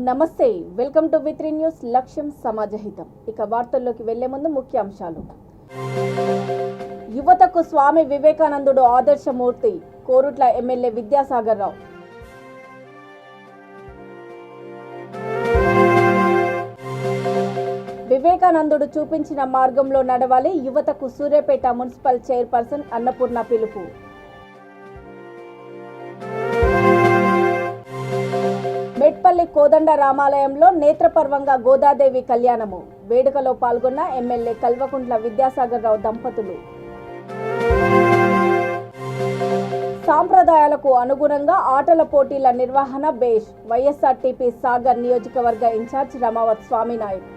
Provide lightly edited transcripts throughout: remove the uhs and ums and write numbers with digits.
నమస్తే, welcome to వి3 news. లక్ష్యం సమాజహితం. ఇక వార్తల్లోకి వెళ్లే ముందు ముఖ్యాంశాలు. యువతకు స్వామి వివేకానందుడు ఆదర్శమూర్తి, కోరుట్ల ఎమ్మెల్యే విద్యాసాగర్ రావు. వివేకానందుడు చూపించిన మార్గంలో నడవాలి, యువతకు సూర్యాపేట మున్సిపల్ చైర్పర్సన్ అన్నపూర్ణ పిలుపు. మెట్పల్లి కోదండ రామాలయంలో నేత్రపర్వంగా గోదాదేవి కళ్యాణము. వేడుకలో పాల్గొన్న ఎమ్మెల్యే కల్వకుంట్ల విద్యాసాగర్ రావు దంపతులు. సాంప్రదాయాలకు అనుగుణంగా ఆటల పోటీల నిర్వహణ బేష్. వైఎస్ఆర్టీపీ సాగర్ నియోజకవర్గ ఇన్ఛార్జ్ రమావత్ స్వామినాయక్.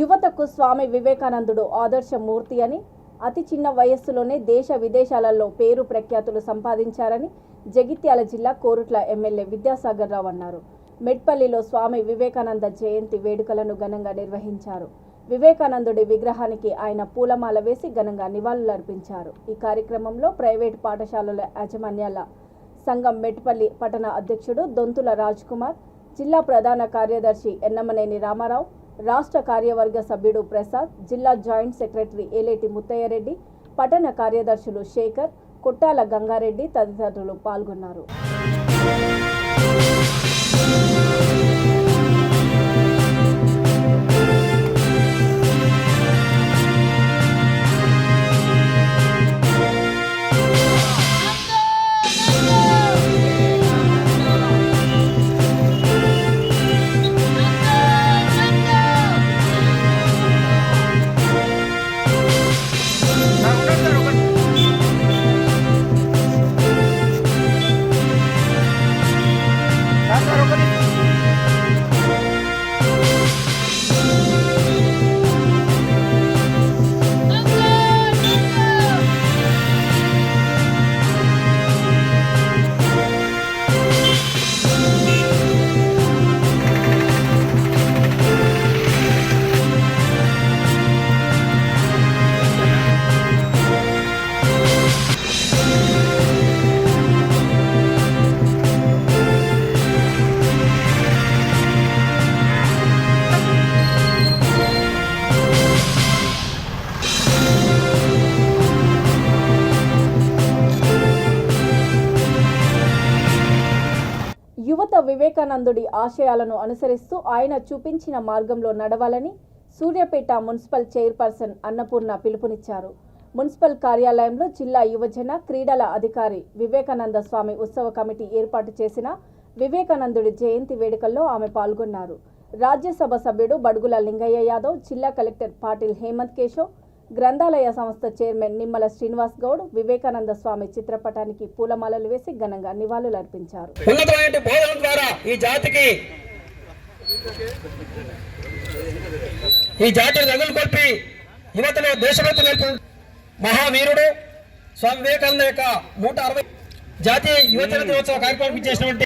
యువతకు స్వామి వివేకానందుడు ఆదర్శమూర్తి అని, అతి చిన్న వయస్సులోనే దేశ విదేశాలలో పేరు ప్రఖ్యాతులు సంపాదించారని జగిత్యాల జిల్లా కోరుట్ల ఎమ్మెల్యే విద్యాసాగర్ రావు అన్నారు. మెట్పల్లిలో స్వామి వివేకానంద జయంతి వేడుకలను ఘనంగా నిర్వహించారు. వివేకానందుడి విగ్రహానికి ఆయన పూలమాల వేసి ఘనంగా నివాళులర్పించారు. ఈ కార్యక్రమంలో ప్రైవేటు పాఠశాలల యాజమాన్యాల సంఘం మెట్పల్లి పట్టణ అధ్యక్షుడు దొంతుల రాజ్ కుమార్, జిల్లా ప్రధాన కార్యదర్శి ఎన్నమనేని రామారావు, రాష్ట్ర కార్యవర్గ సభ్యుడు ప్రసాద్, జిల్లా జాయింట్ సెక్రటరీ ఏలేటి ముత్తయ్యరెడ్డి, పట్టణ కార్యదర్శులు శేఖర్, కొట్టాల గంగారెడ్డి తదితరులు పాల్గొన్నారు. యువత వివేకానందుడి ఆశయాలను అనుసరిస్తూ ఆయన చూపించిన మార్గంలో నడవాలని సూర్యాపేట మున్సిపల్ చైర్పర్సన్ అన్నపూర్ణ పిలుపునిచ్చారు. మున్సిపల్ కార్యాలయంలో జిల్లా యువజన క్రీడల అధికారి వివేకానంద స్వామి ఉత్సవ కమిటీ ఏర్పాటు చేసిన వివేకానందుడి జయంతి వేడుకల్లో ఆమె పాల్గొన్నారు. రాజ్యసభ సభ్యుడు బడుగుల లింగయ్య యాదవ్, జిల్లా కలెక్టర్ పాటిల్ హేమంత్ కేశవ్, గ్రంథాలయ సంస్థ చైర్మన్ నిమ్మల శ్రీనివాస్ గౌడ్ వివేకానంద స్వామి చిత్రపటానికి పూలమాలలు వేసి ఘనంగా నివాళులర్పించారు. ఉన్నతమైన బోధన ద్వారా ఈ జాతిని రగులు కొట్టి యువతలో దేశభక్తి నేర్పు మహావీరుడు స్వామి వివేకానంద యొక్క 160 జాతీయ యువజన దినోత్సవ కార్యక్రమం చేసినటువంటి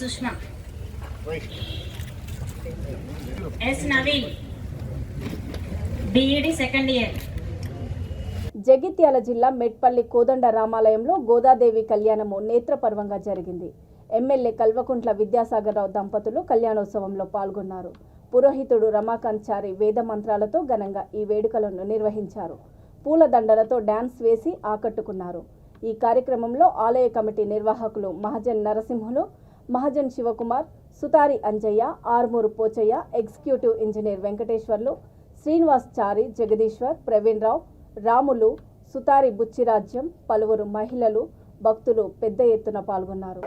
सुषमा एस नवीन BEd సెకండ్ ఇయర్. జగిత్యాల జిల్లా మెట్పల్లి కోదండ రామాలయంలో గోదాదేవి కళ్యాణము నేత్రపర్వంగా జరిగింది. ఎమ్మెల్యే కల్వకుంట్ల విద్యాసాగరరావు దంపతులు కళ్యాణోత్సవంలో పాల్గొన్నారు. పురోహితుడు రమాకాంత్ చారి వేద మంత్రాలతో ఘనంగా ఈ వేడుకలను నిర్వహించారు. పూలదండలతో డ్యాన్స్ వేసి ఆకట్టుకున్నారు. ఈ కార్యక్రమంలో ఆలయ కమిటీ నిర్వాహకులు మహజన్ నరసింహులు, మహజన్ శివకుమార్, సుతారి అంజయ్య, ఆర్మూరు పోచయ్య, ఎగ్జిక్యూటివ్ ఇంజనీర్ వెంకటేశ్వర్లు, శ్రీనివాస్ చారి, జగదీశ్వర్, ప్రవీణ్ రావు, రాములు, సుతారి బుచ్చిరాజ్యం, పలువురు మహిళలు, భక్తులు పెద్ద ఎత్తున పాల్గొన్నారు.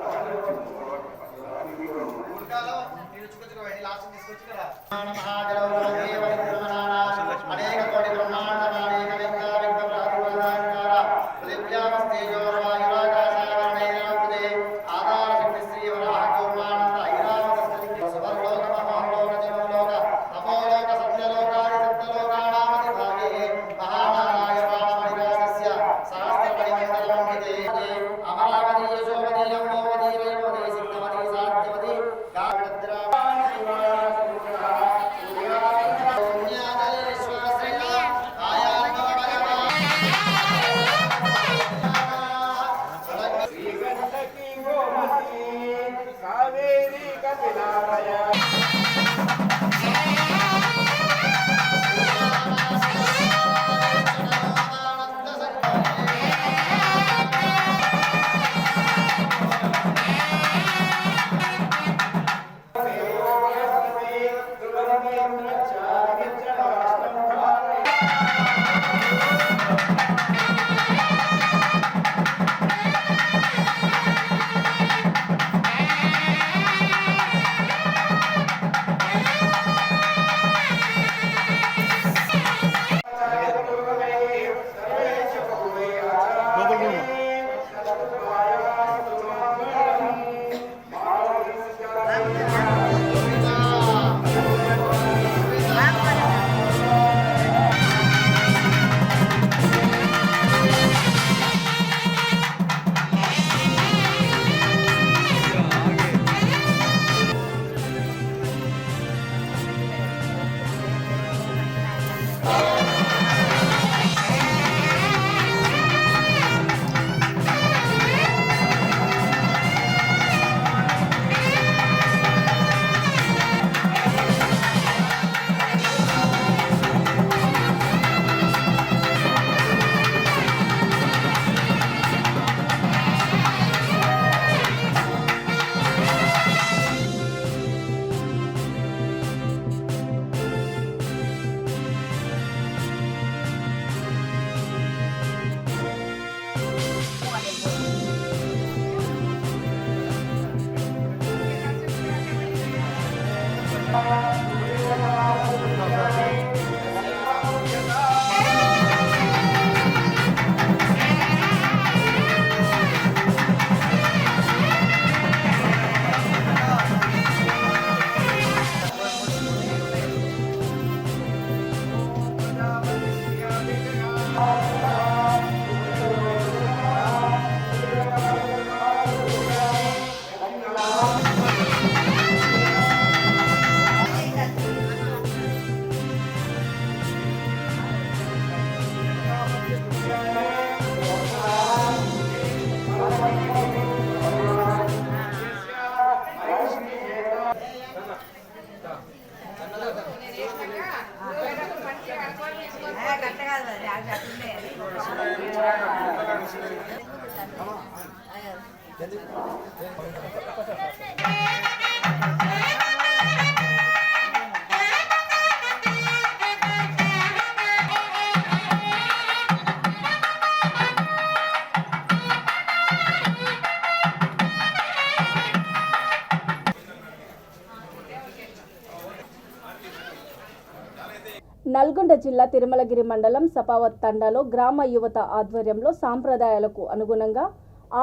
నల్గొండ జిల్లా తిరుమలగిరి మండలం సపావత్ తండాలో గ్రామ యువత ఆధ్వర్యంలో సాంప్రదాయాలకు అనుగుణంగా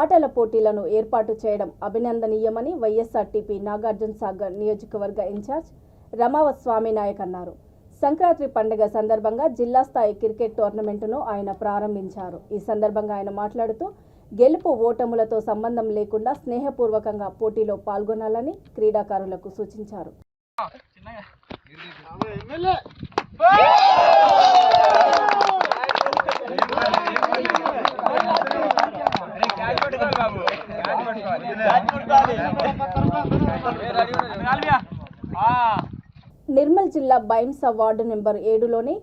ఆటల పోటీలను ఏర్పాటు చేయడం అభినందనీయమని వైఎస్ఆర్టీపీ నాగార్జునసాగర్ నియోజకవర్గ ఇన్ఛార్జ్ రమావత్ స్వామినాయక్ అన్నారు. సంక్రాంతి పండుగ సందర్భంగా జిల్లా స్థాయి క్రికెట్ టోర్నమెంటును ఆయన ప్రారంభించారు. ఈ సందర్భంగా ఆయన మాట్లాడుతూ గెలుపు ఓటములతో సంబంధం లేకుండా స్నేహపూర్వకంగా పోటీలో పాల్గొనాలని క్రీడాకారులకు సూచించారు. నిర్మల్ జిల్లా బైంసా వార్డు నెంబర్ 7లోని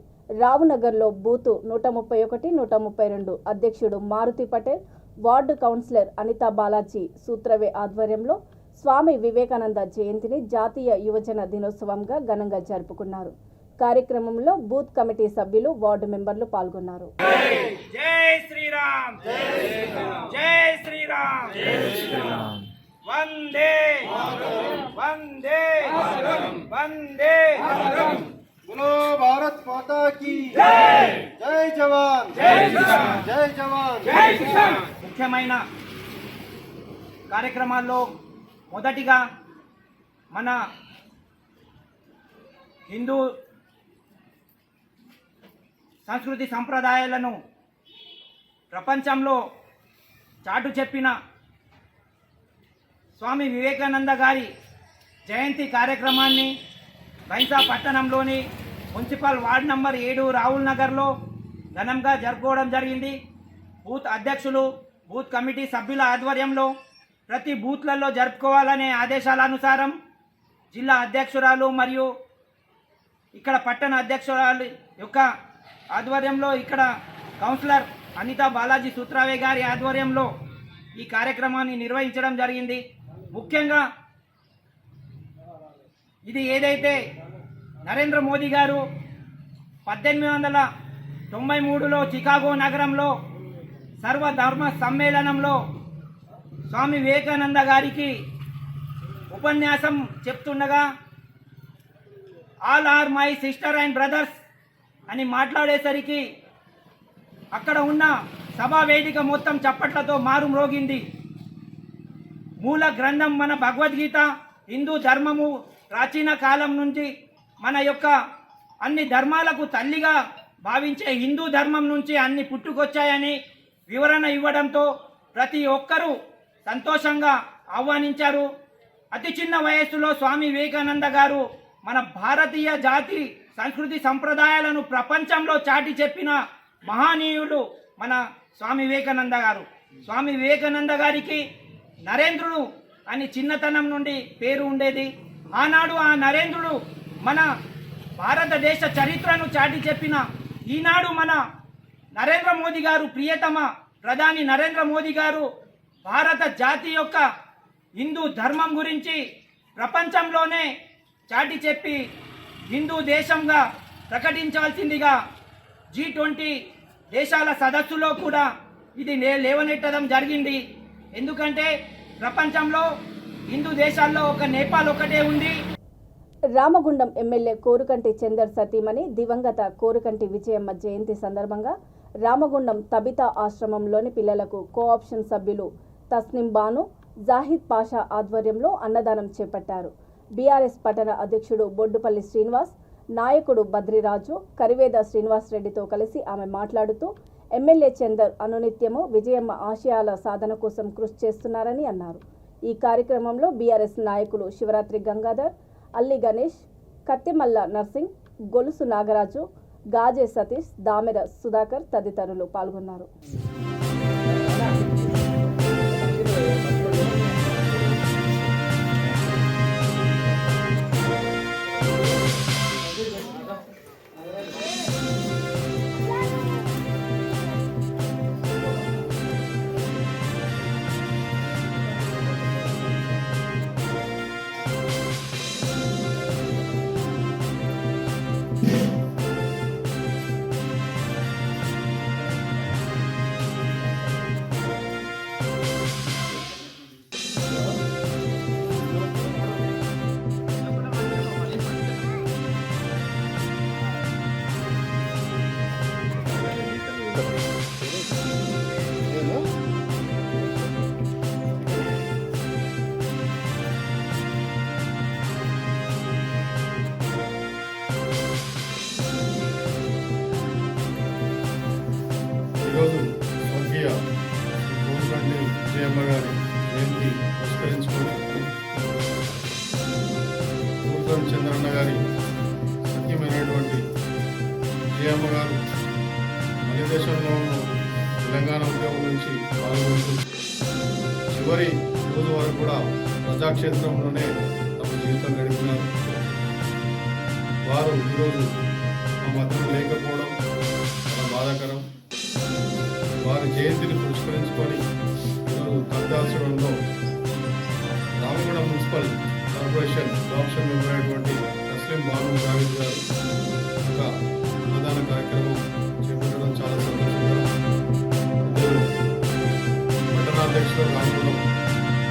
రావునగర్లో బూతు 131, 132 అధ్యక్షుడు మారుతి పటేల్, వార్డు కౌన్సిలర్ అనితా బాలాజీ సూత్రవే ఆధ్వర్యంలో స్వామి వివేకానంద జయంతిని జాతీయ యువజన దినోత్సవంగా ఘనంగా జరుపుకున్నారు. కార్యక్రమంలో బూత్ కమిటీ సభ్యులు, వార్డు మెంబర్లు పాల్గొన్నారు. జై శ్రీరామ్, జై శ్రీరామ్, వందే వందే వందే. बोलो भारत माता की जय, जय जवान, जय किसान, जय जवान, जय किसान. ముఖ్యమైన కార్యక్రమాల్లో మొదటిగా మన హిందూ సంస్కృతి సంప్రదాయాలను ప్రపంచంలో చాటు చెప్పిన స్వామి వివేకానంద గారి జయంతి కార్యక్రమాన్ని బైంసా పట్టణంలోని మున్సిపల్ వార్డ్ నంబర్ 7 రావుల్ నగర్లో ఘనంగా జరుపుకోవడం జరిగింది. బూత్ అధ్యక్షులు, బూత్ కమిటీ సభ్యుల ఆధ్వర్యంలో ప్రతి బూత్లలో జరుపుకోవాలనే ఆదేశాల అనుసారం జిల్లా అధ్యక్షురాలు మరియు ఇక్కడ పట్టణ అధ్యక్షురాలు యొక్క ఆధ్వర్యంలో, ఇక్కడ కౌన్సిలర్ అనితా బాలాజీ సూత్రావే గారి ఆధ్వర్యంలో ఈ కార్యక్రమాన్ని నిర్వహించడం జరిగింది. ముఖ్యంగా ఇది ఏదైతే నరేంద్ర మోదీ గారు 1893లో చికాగో నగరంలో సర్వధర్మ సమ్మేళనంలో స్వామి వివేకానంద గారికి ఉపన్యాసం చెప్తుండగా all are my sister and brothers అని మాట్లాడేసరికి అక్కడ ఉన్న సభా వేదిక మొత్తం చప్పట్లతో మారుమ్రోగింది. మూల గ్రంథం మన భగవద్గీత, హిందూ ధర్మము ప్రాచీన కాలం నుంచి మన యొక్క అన్ని ధర్మాలకు తల్లిగా భావించే హిందూ ధర్మం నుంచి అన్ని పుట్టుకొచ్చాయని వివరణ ఇవ్వడంతో ప్రతి ఒక్కరూ సంతోషంగా ఆహ్వానించారు. అతి చిన్న వయస్సులో స్వామి వివేకానంద గారు మన భారతీయ జాతి సంస్కృతి సంప్రదాయాలను ప్రపంచంలో చాటి చెప్పిన మహానీయులు మన స్వామి వివేకానంద గారు. స్వామి వివేకానంద గారికి నరేంద్రుడు అని చిన్నతనం నుండి పేరు ఉండేది. ఆనాడు ఆ నరేంద్రుడు మన భారతదేశ చరిత్రను చాటి చెప్పిన ఈనాడు మన నరేంద్ర మోదీ గారు, ప్రియతమ ప్రధాని నరేంద్ర మోదీ గారు భారత జాతి యొక్క హిందూ ధర్మం గురించి ప్రపంచంలోనే చాటి చెప్పి హిందూ దేశంగా ప్రకటించాల్సిందిగా G20 దేశాల సదస్సులో కూడా ఇది లేవనెట్టడం జరిగింది. ఎందుకంటే ప్రపంచంలో హిందూ దేశాల్లో ఒక నేపాల్ ఒకటే ఉంది. రామగుండం ఎమ్మెల్యే కోరుకంటి చందర్ సతీమణి దివంగత కోరుకంటి విజయమ్మ జయంతి సందర్భంగా రామగుండం తబితా ఆశ్రమంలోని పిల్లలకు కోఆప్షన్ సభ్యులు తస్నిం బాను, జాహిద్ పాషా ఆధ్వర్యంలో అన్నదానం చేపట్టారు. బీఆర్ఎస్ పట్టణ అధ్యక్షుడు బొడ్డుపల్లి శ్రీనివాస్, నాయకుడు బద్రిరాజు, కరివేద శ్రీనివాస్ రెడ్డితో కలిసి ఆమె మాట్లాడుతూ ఎమ్మెల్యే చందర్ అనునిత్యము విజయమ్మ ఆశయాల సాధన కోసం కృషి చేస్తున్నారని అన్నారు. ఈ కార్యక్రమంలో బీఆర్ఎస్ నాయకులు శివరాత్రి గంగాధర్, అల్లి గణేష్, కత్తిమల్ల నర్సింగ్, గొలుసు నాగరాజు, గాజే సతీష్, దామెర సుధాకర్ తదితరులు పాల్గొన్నారు. ఈరోజు స్వర్గీయ కోరుకంటి విజయమ్మ గారి జయంతి పురస్కరించుకొని కోరుకంటి చంద్రన్న గారి సత్యమైనటువంటి జయమ్మ గారు మన దేశంలో తెలంగాణ ఉద్యమం నుంచి పాల్గొంటూ చివరి రోజు వరకు కూడా ప్రజాక్షేత్రంలోనే తమ జీవితం గడిపినారు. వారు ఈరోజు మా మధ్యలో లేకపోవడం చాలా బాధాకరం. వారి జయంతిని పురస్కరించుకొని ఈరోజు తగ్దాల్చడంలో Ramagundam municipal corporation option member అయినటువంటి తస్లీం బాను జావేద్ గారు ఒక ప్రధాన కార్యక్రమం చేపట్టడం చాలా సంతోషకరం. ఇద్దరు పట్టణాధ్యక్షులు రామగుండం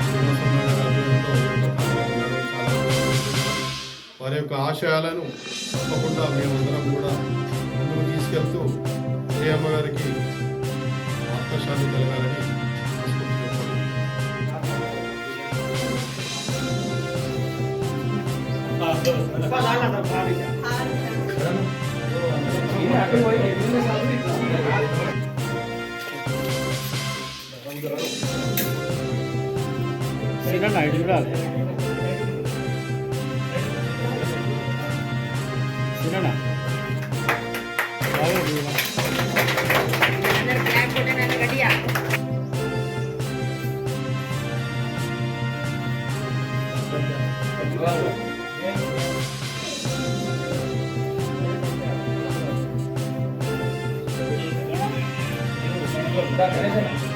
శ్రీనివాసరావు గారి ఆధ్వర్యంలో ఈ యొక్క కార్యక్రమం జరగడం చాలా సంతోషకరం. వారి యొక్క ఆశయాలను తప్పకుండా మేమందరం కూడా ముందుకు తీసుకెళ్తూ జయమ్మ గారికి ఆత్మశాంతి కలగాలని గణేశ్